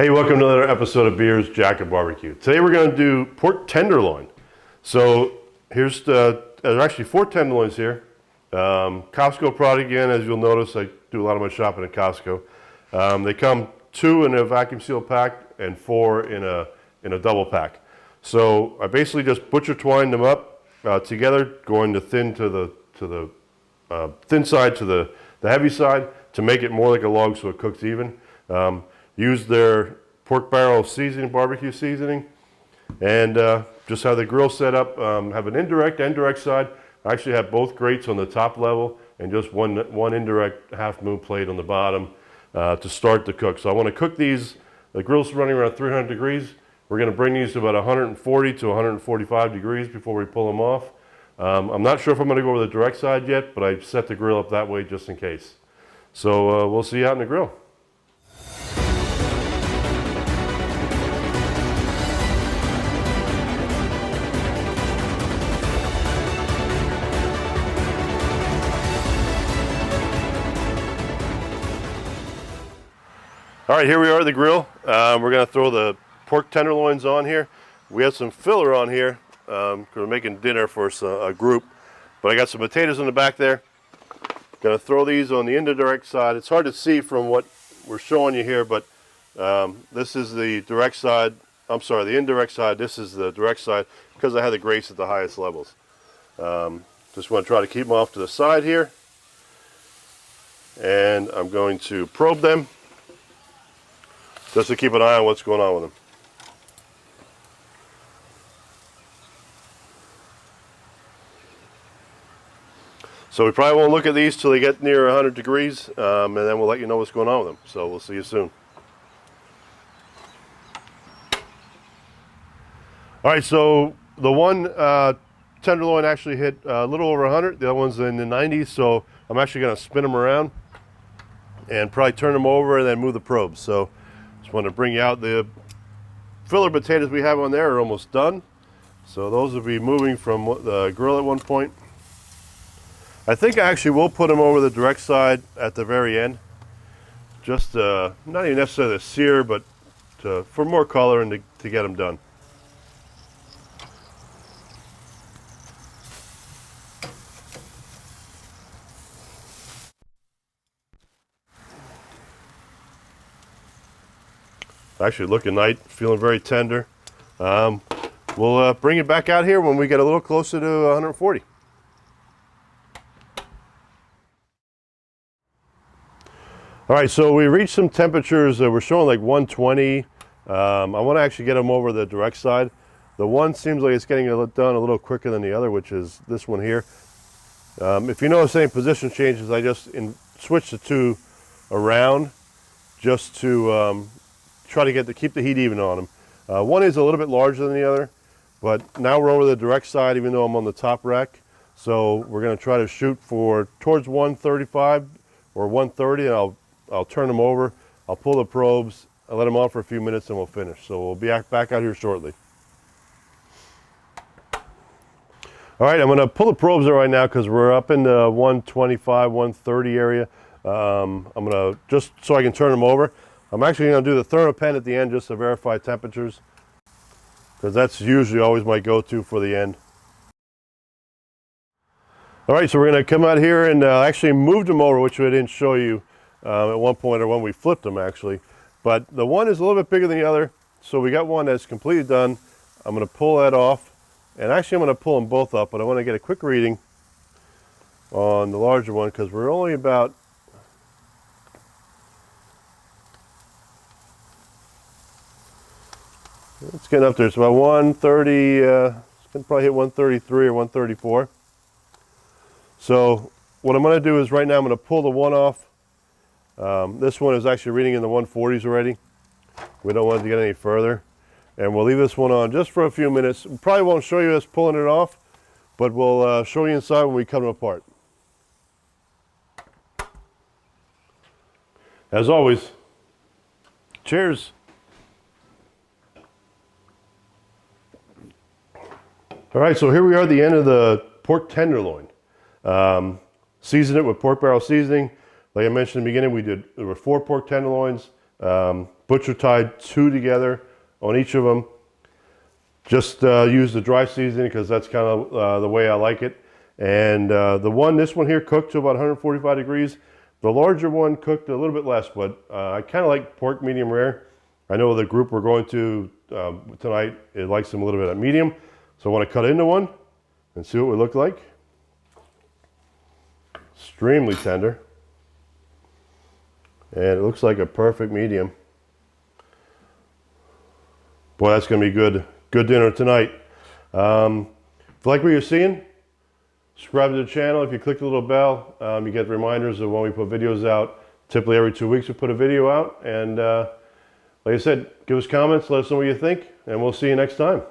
Hey, welcome to another episode of Beers, Jack, and Barbecue. Today we're going to do pork tenderloin. So there's actually 4 tenderloins here. Costco product again, as you'll notice. I do a lot of my shopping at Costco. They come 2 in a vacuum seal pack and 4 in a double pack. So I basically just butcher twined them up together, going to thin to the thin side to the heavy side to make it more like a log so it cooks even. Use their pork barrel seasoning, barbecue seasoning, and just have the grill set up. Have an indirect side. I actually have both grates on the top level and just one indirect half moon plate on the bottom to start the cook. So I want to cook these. The grill's running around 300 degrees. We're going to bring these to about 140 to 145 degrees before we pull them off. I'm not sure if I'm going to go with the direct side yet, but I set the grill up that way just in case. So we'll see you out in the grill. All right, here we are at the grill. We're going to throw the pork tenderloins on here. We have some filler on here because we're making dinner for a group. But I got some potatoes in the back there. Going to throw these on the indirect side. It's hard to see from what we're showing you here, but this is the direct side. I'm sorry, the indirect side. This is the direct side because I have the grates at the highest levels. Just want to try to keep them off to the side here. And I'm going to probe them, just to keep an eye on what's going on with them. So we probably won't look at these till they get near 100 degrees, and then we'll let you know what's going on with them. So we'll see you soon. All right, so the one tenderloin actually hit a little over 100. The other one's in the 90s, so I'm actually going to spin them around and probably turn them over and then move the probes. So just want to bring you out. The filler potatoes we have on there are almost done. So those will be moving from the grill at one point. I think I actually will put them over the direct side at the very end. Just not even necessarily to sear, but for more color and to get them done. Actually looking nice, feeling very tender. We'll bring it back out here when we get a little closer to 140. All right, so we reached some temperatures that we're showing like 120. I want to actually get them over the direct side. The one seems like it's getting done a little quicker than the other, which is this one here. If you notice any position changes, I just switch the 2 around just to try to keep the heat even on them. One is a little bit larger than the other, but now we're over the direct side even though I'm on the top rack. So we're going to try to shoot towards 135 or 130, and I'll turn them over, I'll pull the probes, I'll let them on for a few minutes and we'll finish. So we'll be back out here shortly. All right, I'm going to pull the probes in right now because we're up in the 125, 130 area. I'm going to, just so I can turn them over, I'm actually going to do the thermopen at the end just to verify temperatures, because that's usually always my go-to for the end. All right, so we're going to come out here and actually move them over, which I didn't show you at one point, or when we flipped them actually. But the one is a little bit bigger than the other, so we got one that's completely done. I'm going to pull that off, and actually I'm going to pull them both up, but I want to get a quick reading on the larger one because we're only about it's getting up there. It's about 130, it's going to probably hit 133 or 134. So what I'm going to do is right now I'm going to pull the one off. This one is actually reading in the 140s already. We don't want it to get any further. And we'll leave this one on just for a few minutes. We probably won't show you us pulling it off, but we'll show you inside when we cut them apart. As always, cheers. All right, so here we are at the end of the pork tenderloin. Season it with pork barrel seasoning. Like I mentioned in the beginning, there were 4 pork tenderloins. Butcher tied 2 together on each of them. Just use the dry seasoning because that's kind of the way I like it. And this one here cooked to about 145 degrees. The larger one cooked a little bit less, but I kind of like pork medium rare. I know the group we're going to tonight, it likes them a little bit at medium. So I want to cut into one and see what we look like. Extremely tender. And it looks like a perfect medium. Boy, that's going to be good dinner tonight. If you like what you're seeing, subscribe to the channel. If you click the little bell, you get reminders of when we put videos out. Typically every 2 weeks we put a video out. And like I said, give us comments, let us know what you think, and we'll see you next time.